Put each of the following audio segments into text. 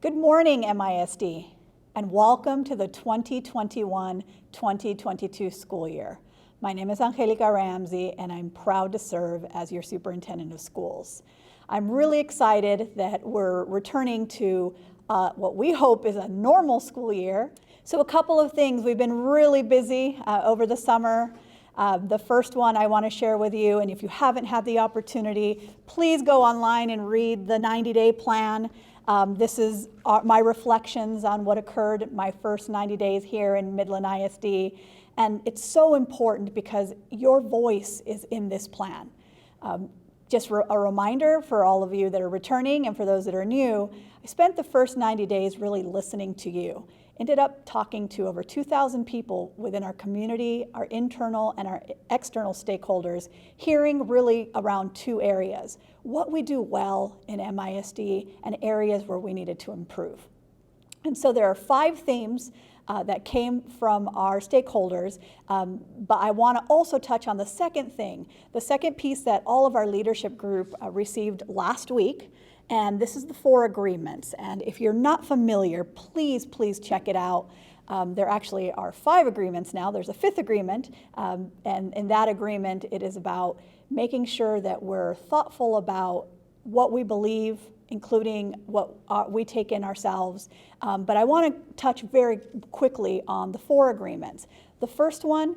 Good morning, MISD, and welcome to the 2021-2022 school year. My name is Angelica Ramsey, and I'm proud to serve as your superintendent of schools. I'm really excited that we're returning to what we hope is a normal school year. So a couple of things. We've been really busy over the summer. The first one I want to share with you, and if you haven't had the opportunity, please go online and read the 90-day plan. This is my reflections on what occurred my first 90 days here in Midland ISD. And it's so important because your voice is in this plan. Just a reminder for all of you that are returning and for those that are new, I spent the first 90 days really listening to you. Ended up talking to over 2,000 people within our community, our internal and our external stakeholders, hearing really around two areas: what we do well in MISD and areas where we needed to improve. And so there are 5 themes that came from our stakeholders, but I want to also touch on the second thing, the second piece that all of our leadership group received last week. And this is the 4 agreements. And if you're not familiar, please check it out. There actually are 5 agreements now. There's a 5th agreement. And in that agreement, it is about making sure that we're thoughtful about what we believe, including what we take in ourselves. But I want to touch very quickly on the 4 agreements. The first one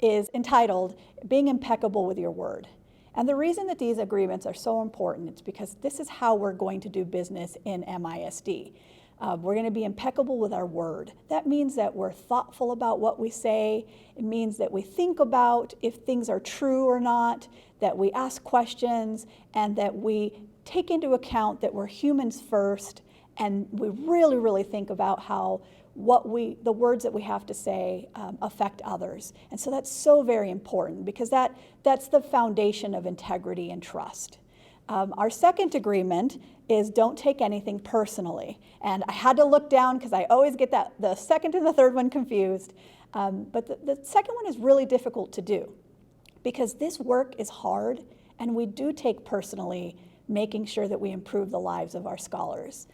is entitled, Being Impeccable with Your Word. And the reason that these agreements are so important is because this is how we're going to do business in MISD. We're going to be impeccable with our word. That means that we're thoughtful about what we say. It means that we think about if things are true or not, that we ask questions, and that we take into account that we're humans first, and we really think about how the words that we have to say affect others. And so that's so very important because that's the foundation of integrity and trust. Our second agreement is don't take anything personally. And I had to look down because I always get the second and the third one confused. But the second one is really difficult to do because this work is hard, and we do take personally making sure that we improve the lives of our scholars.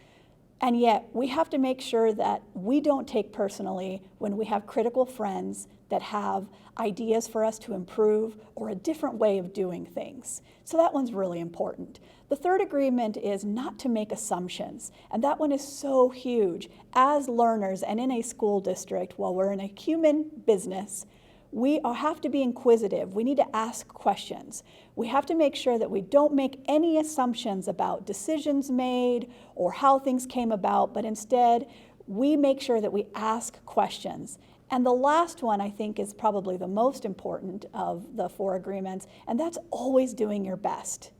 And yet, we have to make sure that we don't take personally when we have critical friends that have ideas for us to improve or a different way of doing things. So that one's really important. The third agreement is not to make assumptions, and that one is so huge. As learners and in a school district, while we're in a human business, we have to be inquisitive. We need to ask questions. We have to make sure that we don't make any assumptions about decisions made or how things came about, but instead we make sure that we ask questions. And the last one, I think, is probably the most important of the 4 agreements, and that's always doing your best.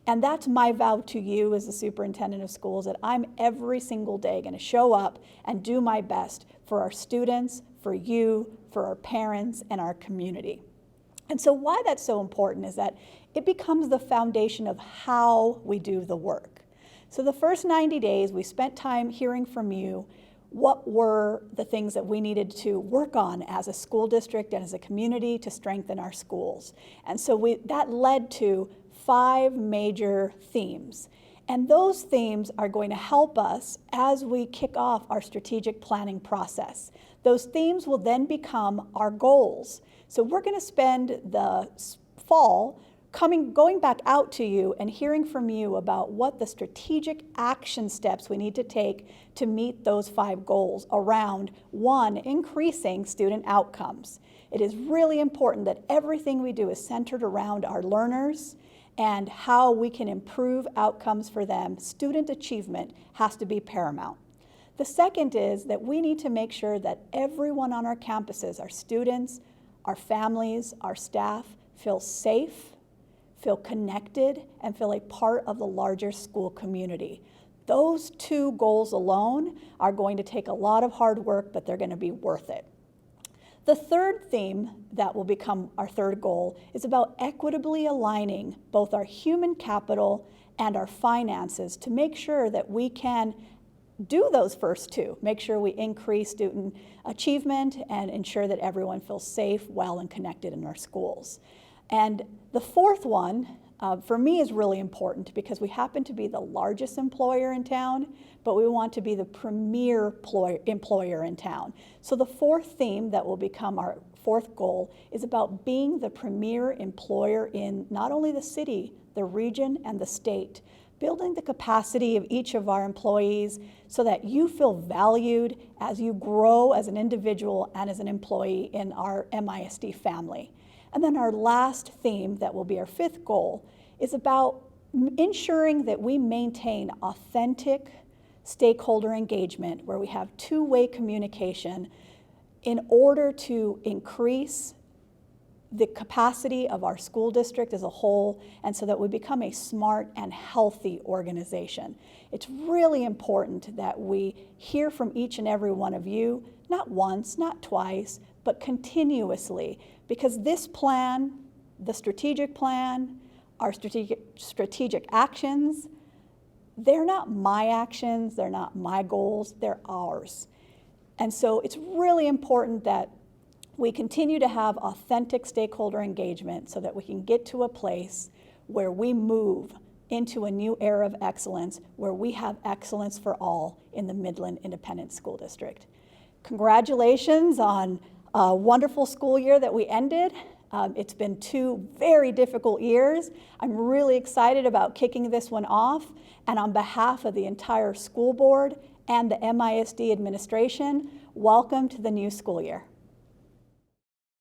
And that's my vow to you as the superintendent of schools, that I'm every single day going to show up and do my best for our students, for you, for our parents, and our community. And so why that's so important is that it becomes the foundation of how we do the work. So the first 90 days, we spent time hearing from you what were the things that we needed to work on as a school district and as a community to strengthen our schools. And so that led to 5 major themes. And those themes are going to help us as we kick off our strategic planning process. Those themes will then become our goals. So we're going to spend the fall going back out to you and hearing from you about what the strategic action steps we need to take to meet those 5 goals around, 1, increasing student outcomes. It is really important that everything we do is centered around our learners and how we can improve outcomes for them. Student achievement has to be paramount. The second is that we need to make sure that everyone on our campuses, our students, our families, our staff, feel safe, feel connected, and feel a part of the larger school community. Those 2 goals alone are going to take a lot of hard work, but they're going to be worth it. The third theme that will become our third goal is about equitably aligning both our human capital and our finances to make sure that we can do those first 2, make sure we increase student achievement and ensure that everyone feels safe, well, and connected in our schools. And the fourth one for me is really important because we happen to be the largest employer in town, but we want to be the premier employer in town. So the fourth theme that will become our fourth goal is about being the premier employer in not only the city, the region, and the state, building the capacity of each of our employees so that you feel valued as you grow as an individual and as an employee in our MISD family. And then our last theme that will be our fifth goal is about ensuring that we maintain authentic stakeholder engagement where we have two-way communication in order to increase the capacity of our school district as a whole, and so that we become a smart and healthy organization. It's really important that we hear from each and every one of you, not once, not twice, but continuously, because this plan, the strategic plan, our strategic actions, they're not my actions, they're not my goals, they're ours. And so it's really important that we continue to have authentic stakeholder engagement so that we can get to a place where we move into a new era of excellence, where we have excellence for all in the Midland Independent School District. Congratulations on a wonderful school year that we ended. It's been 2 very difficult years. I'm really excited about kicking this one off, and on behalf of the entire school board and the MISD administration, welcome to the new school year.